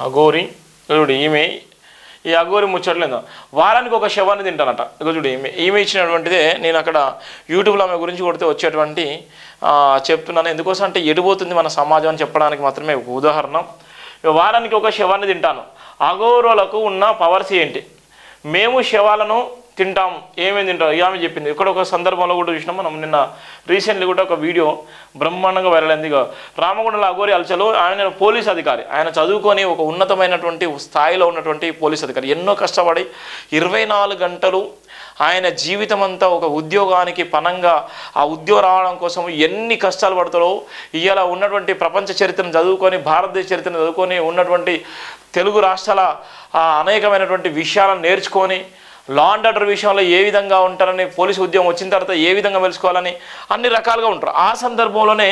అఘోరి చూడు ఈమె ఈ అఘోరి ముచ్చట్లేదు వారానికి ఒక శవాన్ని తింటానట. ఇక చూడు ఈమె ఇచ్చినటువంటిదే నేను అక్కడ యూట్యూబ్లో ఆమె గురించి కొడితే వచ్చేటువంటి చెప్తున్నాను. ఎందుకోసం అంటే ఎడిపోతుంది మన సమాజం అని చెప్పడానికి మాత్రమే ఒక ఉదాహరణ. వారానికి ఒక శవాన్ని తింటాను. అఘోరులకు ఉన్న పవర్స్ ఏంటి? మేము శవాలను తింటాం. ఏమేమి తింటాం? ఆమె చెప్పింది. ఇక్కడ ఒక సందర్భంలో కూడా చూసినాం మనం. నిన్న రీసెంట్లీ కూడా ఒక వీడియో బ్రహ్మాండంగా వైరల్ అయింది. రామగుండంలో అఘోరి అల్చలో ఆయన పోలీస్ అధికారి, ఆయన చదువుకొని ఒక ఉన్నతమైనటువంటి స్థాయిలో ఉన్నటువంటి పోలీస్ అధికారి. ఎన్నో కష్టపడి 24 గంటలు ఆయన జీవితం అంతా ఒక ఉద్యోగానికి పనంగా ఆ ఉద్యోగం రావడం కోసం ఎన్ని కష్టాలు పడతారో ఇవాళ ఉన్నటువంటి ప్రపంచ చరిత్రను చదువుకొని భారతదేశ చరిత్రను చదువుకొని ఉన్నటువంటి తెలుగు రాష్ట్రాల అనేకమైనటువంటి విషయాలను నేర్చుకొని లా అండ్ ఆర్డర్ విషయంలో ఏ విధంగా ఉంటారని, పోలీసు ఉద్యోగం వచ్చిన తర్వాత ఏ విధంగా వెలుసుకోవాలని అన్ని రకాలుగా ఉంటారు. ఆ సందర్భంలోనే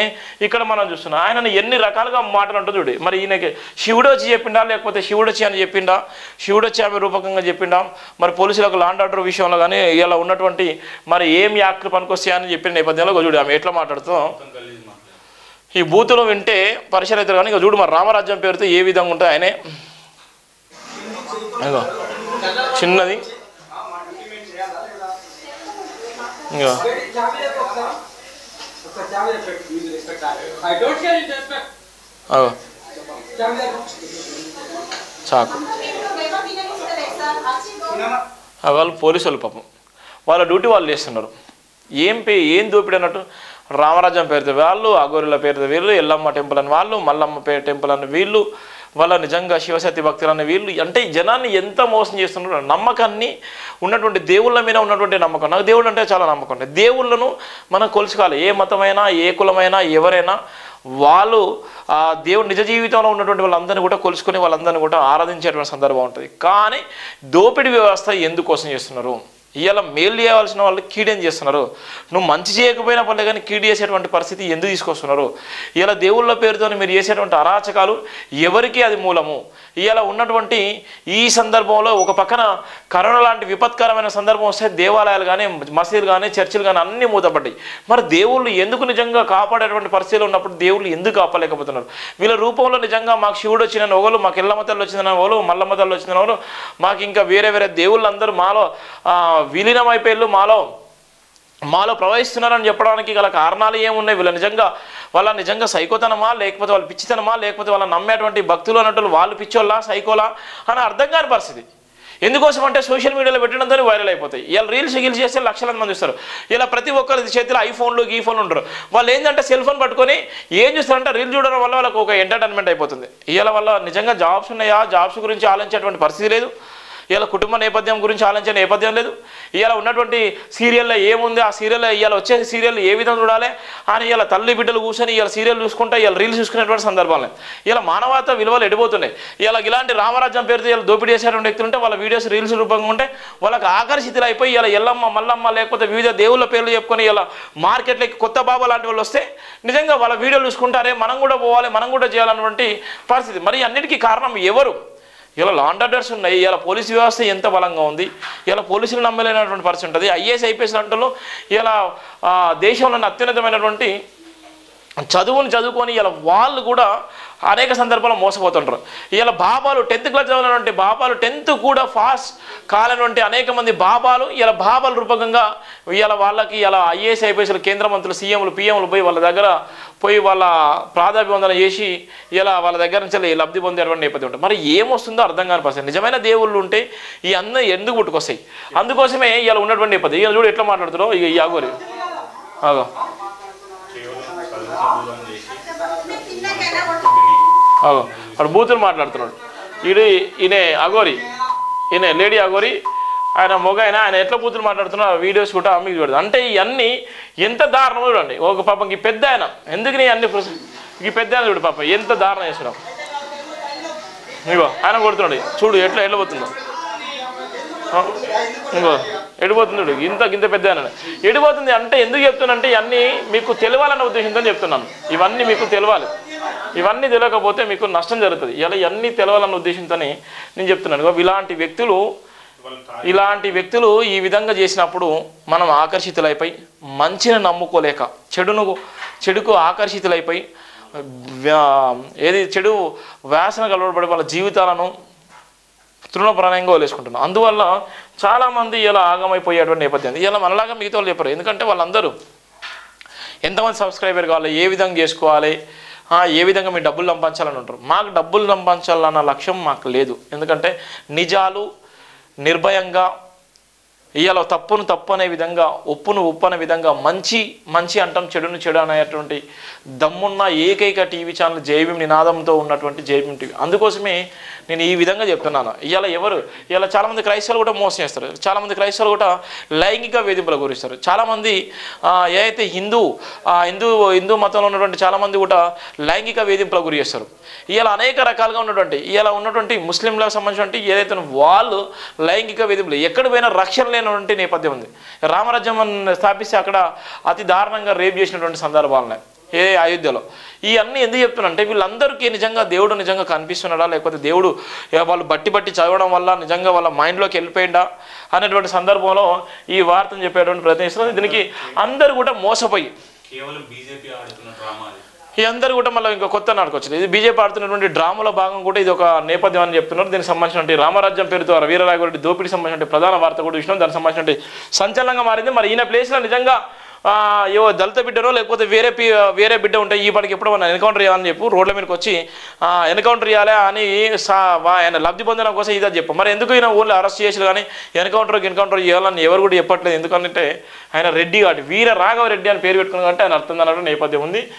ఇక్కడ మనం చూస్తున్నాం ఆయనను ఎన్ని రకాలుగా మాటలు ఉంటుంది చూడు. మరి ఈయనకి శివుడు వచ్చి చెప్పిండా లేకపోతే శివుడు వచ్చి అని చెప్పిండా, శివుడు వచ్చి ఆమె రూపకంగా చెప్పిండా, మరి పోలీసులకు లా అండ్ ఆర్డర్ విషయంలో కానీ ఇలా ఉన్నటువంటి మరి ఏం యాక్ట్లు పనికొస్తాయని చెప్పిన నేపథ్యంలో చూడు ఆమె ఎట్లా మాట్లాడుతూ ఈ బూతులు వింటే పరిసర అవుతారు. కానీ ఇక చూడు మరి రామరాజ్యం పేరుతో ఏ విధంగా ఉంటుంది ఆయనే చిన్నది చాకు వాళ్ళు పోలీసు వాళ్ళు పాపం వాళ్ళ డ్యూటీ వాళ్ళు చేస్తున్నారు. ఏం దోపిడి అన్నట్టు రామరాజ్యం పేరుతో వాళ్ళు, అఘోరుల పేరుతో వీళ్ళు, ఎల్లమ్మ టెంపుల్ అని వాళ్ళు, మల్లమ్మ టెంపుల్ అని వీళ్ళు, వాళ్ళ నిజంగా శివశక్తి భక్తులు అనే వీళ్ళు. అంటే జనాన్ని ఎంత మోసం చేస్తున్నారు. నమ్మకాన్ని ఉన్నటువంటి దేవుళ్ళ మీద ఉన్నటువంటి నమ్మకం. నాకు దేవుళ్ళు అంటే చాలా నమ్మకం. దేవుళ్ళను మనం కొలుసుకోవాలి. ఏ మతమైనా ఏ కులమైనా ఎవరైనా వాళ్ళు ఆ దేవుడు నిజ జీవితంలో ఉన్నటువంటి వాళ్ళందరినీ కూడా కొలుసుకొని వాళ్ళందరినీ కూడా ఆరాధించేటువంటి సందర్భం ఉంటుంది. కానీ దోపిడీ వ్యవస్థ ఎందుకోసం చేస్తున్నారు? ఇవాళ మేలు చేయవలసిన వాళ్ళు కీడేం చేస్తున్నారు? నువ్వు మంచి చేయకపోయినా పర్లేదు కానీ కీడు చేసేటువంటి పరిస్థితి ఎందుకు తీసుకొస్తున్నారు? ఇవాళ దేవుళ్ళ పేరుతో మీరు చేసేటువంటి అరాచకాలు ఎవరికి అది మూలము? ఇవాళ ఉన్నటువంటి ఈ సందర్భంలో ఒక పక్కన కరోనా లాంటి విపత్కరమైన సందర్భం వస్తే దేవాలయాలు కానీ మసీదులు కానీ చర్చిలు కానీ అన్నీ మూతపడ్డాయి. మరి దేవుళ్ళు ఎందుకు నిజంగా కాపాడేటువంటి పరిస్థితులు ఉన్నప్పుడు దేవుళ్ళు ఎందుకు కాపాడలేకపోతున్నారు? వీళ్ళ రూపంలో నిజంగా మాకు శివుడు వచ్చిన ఒకళ్ళు, మాకు ఎల్లమ్మ తల్లి వచ్చిందని ఒకళ్ళు, మల్లమ్మ తల్లి వచ్చిన వాళ్ళు, మాకు ఇంకా వేరే దేవుళ్ళు అందరూ మాలో విలీనమైపోయిళ్ళు, మాలో ప్రవహిస్తున్నారని చెప్పడానికి గల కారణాలు ఏమున్నాయి? వాళ్ళ నిజంగా సైకోతనమా లేకపోతే వాళ్ళు పిచ్చితనమా లేకపోతే వాళ్ళ నమ్మేటువంటి భక్తులు అన్నట్టు వాళ్ళు పిచ్చోళ్ళా సైకోలా అని అర్థం కాని పరిస్థితి. ఎందుకోసం అంటే సోషల్ మీడియాలో పెట్టడంతో వైరల్ అయిపోతాయి. ఇలా రీల్స్ చేస్తే లక్షల మంది చూస్తారు. ఇలా ప్రతి ఒక్కరి చేతిలో ఐఫోన్లు గీఫోన్లు ఉంటారు. వాళ్ళు ఏంటంటే సెల్ ఫోన్ పట్టుకొని ఏం చూస్తారంటే రీల్ చూడడం వల్ల వాళ్ళకు ఒక ఎంటర్టైన్మెంట్ అయిపోతుంది. ఇలా వల్ల నిజంగా జాబ్స్ ఉన్నాయా, జాబ్స్ గురించి ఆలోచించేటువంటి పరిస్థితి లేదు. ఇలా కుటుంబ నేపథ్యం గురించి ఆలోచించే నేపథ్యం లేదు. ఇలా ఉన్నటువంటి సీరియల్లో ఏముంది, ఆ సీరియల్లో ఇవాళ వచ్చే సీరియల్ ఏ విధంగా చూడాలి అని ఇలా తల్లి బిడ్డలు కూర్చొని ఇలా సీరియల్ చూసుకుంటే ఇలా రీల్స్ చూసుకునేటువంటి సందర్భాలు ఇలా మానవతా విలువలు ఎడిపోతున్నాయి. ఇలా ఇలాంటి రామరాజ్యం పేరుతో ఇలా దోపిడీ చేసేటువంటి వ్యక్తులు ఉంటే వాళ్ళ వీడియోస్ రీల్స్ రూపంగా ఉంటే వాళ్ళకి ఆకర్షితులు అయిపోయి ఇలా ఎల్లమ్మ మల్లమ్మ లేకపోతే వివిధ దేవుళ్ళ పేర్లు చెప్పుకొని ఇలా మార్కెట్లోకి కొత్త బాబా లాంటి వాళ్ళు వస్తే నిజంగా వాళ్ళ వీడియోలు చూసుకుంటారే మనం కూడా పోవాలి, మనం కూడా చేయాలన్నటువంటి పరిస్థితి. మరి అన్నిటికీ కారణం ఎవరు? ఇలా లా అండ్ ఆర్డర్స్ ఉన్నాయి. ఇలా పోలీసు వ్యవస్థ ఎంత బలంగా ఉంది. ఇలా పోలీసులు నమ్మలేనటువంటి పరిస్థితి ఉంటుంది. ఐఏఎస్ ఐపీఎస్ అంటలో ఇలా దేశంలోని అత్యున్నతమైనటువంటి చదువుకొని ఇలా వాళ్ళు కూడా అనేక సందర్భాల్లో మోసపోతుంటారు. ఇలా బాబాలు 10th క్లాస్ చదివినటువంటి బాబాలు 10th కూడా ఫాస్ట్ కాలటువంటి అనేక మంది బాబాలు ఇలా బాబాల రూపకంగా ఇలా వాళ్ళకి ఇలా ఐఏఎస్ ఐపీఎస్లు కేంద్ర మంత్రులు సీఎంలు పిఎంలు పోయి వాళ్ళ దగ్గర పోయి వాళ్ళ ప్రాధాన్యవందన చేసి ఇలా వాళ్ళ దగ్గర నుంచి లబ్ధి పొందేటువంటి నేపథ్యం ఉంటుంది. మరి ఏమొస్తుందో అర్థం కాని పరిస్థితి. నిజమైన దేవుళ్ళు ఉంటే ఈ అన్న ఎందుకు పుట్టుకొస్తాయి? అందుకోసమే ఇలా ఉన్నటువంటి నేపథ్యం. ఇలా చూడు ఎట్లా మాట్లాడుతున్నారో ఇక ఈ అఘోరి వాడు బూతులు మాట్లాడుతున్నాడు. ఈయన అఘోరి, ఈయన లేడీ అఘోరి, ఆయన మొగ ఆయన ఎట్లా బూతులు మాట్లాడుతున్నాడు వీడియోస్ కూడా మీకు చూడదు. అంటే ఇవన్నీ ఎంత దారుణం చూడండి. ఒక పాపం ఈ పెద్ద ఆయన ఎందుకు నీ అన్ని ఈ పెద్ద ఆయన చూడు పాపం ఎంత దారుణం చేస్తున్నాం. ఇగో ఆయన కొడుతున్నాడు చూడు ఎట్లా పోతుందో. ఇంకో ఎడిపోతుంది ఇంత పెద్ద ఎడిపోతుంది. అంటే ఎందుకు చెప్తున్నానంటే ఇవన్నీ మీకు తెలియాలన్న ఉద్దేశంతో చెప్తున్నాను. ఇవన్నీ మీకు తెలియాలి. ఇవన్నీ తెలియకపోతే మీకు నష్టం జరుగుతుంది. ఇలా ఇవన్నీ తెలియాలన్న ఉద్దేశంతో నేను చెప్తున్నాను. ఇలాంటి వ్యక్తులు ఈ విధంగా చేసినప్పుడు మనం ఆకర్షితులైపోయి మంచిని నమ్ముకోలేక చెడుకు ఆకర్షితులైపోయి ఏది చెడు వ్యాసన కలవబడి వాళ్ళ జీవితాలను తృణప్రాయంగా వదిలేసుకుంటున్నారు. అందువల్ల చాలామంది ఇలా ఆగమైపోయేటువంటి నేపథ్యం. ఇలా మనలాగా మిగతా వాళ్ళు చెప్పరు. ఎందుకంటే వాళ్ళందరూ ఎంతమంది సబ్స్క్రైబర్ కావాలి, ఏ విధంగా చేసుకోవాలి, ఏ విధంగా మీరు డబ్బులు సంపాదించాలని ఉంటారు. మాకు డబ్బులు సంపాదించాలన్న లక్ష్యం మాకు లేదు. ఎందుకంటే నిజాలు నిర్భయంగా ఇవాళ తప్పును తప్పు అనే విధంగా, ఒప్పును ఒప్పు అనే విధంగా, మంచి మంచి అంటాం, చెడును చెడు అనేటువంటి దమ్మున్న ఏకైక టీవీ ఛానల్ జేబీఎం నినాదంతో ఉన్నటువంటి జేబీఎం టీవీ. అందుకోసమే నేను ఈ విధంగా చెప్తున్నాను. ఇవాళ చాలామంది క్రైస్తవులు కూడా మోసం చేస్తారు. చాలామంది క్రైస్తవులు కూడా లైంగిక వేధింపులకు గురిస్తారు. చాలామంది ఏదైతే హిందూ మతంలో ఉన్నటువంటి చాలామంది కూడా లైంగిక వేధింపులకు గురి చేస్తారు. ఇవాళ అనేక రకాలుగా ఉన్నటువంటి ముస్లింలకు సంబంధించినటువంటి ఏదైతే వాళ్ళు లైంగిక వేధింపులు ఎక్కడ పోయినా రక్షణ లేనటువంటి నేపథ్యం ఉంది. రామరాజ్యం స్థాపిస్తే అక్కడ అతి దారుణంగా రేప్ చేసినటువంటి సందర్భాలున్నాయి అయోధ్యలో. ఇవన్నీ ఎందుకు చెప్తున్నానంటే వీళ్ళందరికీ నిజంగా దేవుడు నిజంగా కనిపిస్తున్నాడా, లేకపోతే దేవుడు వాళ్ళు బట్టి చదవడం వల్ల నిజంగా వాళ్ళ మైండ్లోకి వెళ్ళిపోయిందా అనేటువంటి సందర్భంలో ఈ వార్తను చెప్పేటువంటి ప్రయత్నిస్తున్నారు. దీనికి అందరూ కూడా మోసపోయి ఈ అందరూ కూడా మళ్ళీ ఇంకా కొత్త నాటుకొచ్చింది. ఇది బీజేపీ ఆడుతున్నటువంటి డ్రామాలో భాగం కూడా ఇది ఒక నేపథ్యం అని చెప్తున్నారు. దీనికి సంబంధించిన రామరాజ్యం పేరుతో వీరరాఘవరెడ్డి దోపిడీకి సంబంధించిన ప్రధాన వార్త కూడా విషయం దానికి సంబంధించిన సంచలనంగా మారింది. మరి ఈయన ప్లేస్లో నిజంగా ఏవో దళిత బిడ్డనో లేకపోతే వేరే బిడ్డ ఉంటే ఈ పాటికి ఎప్పుడో మనం ఎన్కౌంటర్ చేయాలని చెప్పు రోడ్ల మీదకి వచ్చి ఎన్కౌంటర్ చేయాలి అని ఆయన లబ్ధి పొందడం కోసం ఇదే చెప్పు. మరి ఎందుకు ఈయన ఓన్లీ అరెస్ట్ చేసి కానీ ఎన్కౌంటర్ చేయాలని ఎవరు కూడా చెప్పట్లేదు. ఎందుకంటే ఆయన రెడ్డి కాబట్టి వీర రాఘవరెడ్డి అని పేరు పెట్టుకుని అంటే ఆయన అర్థం అన్నట్టు నేపథ్యం ఉంది.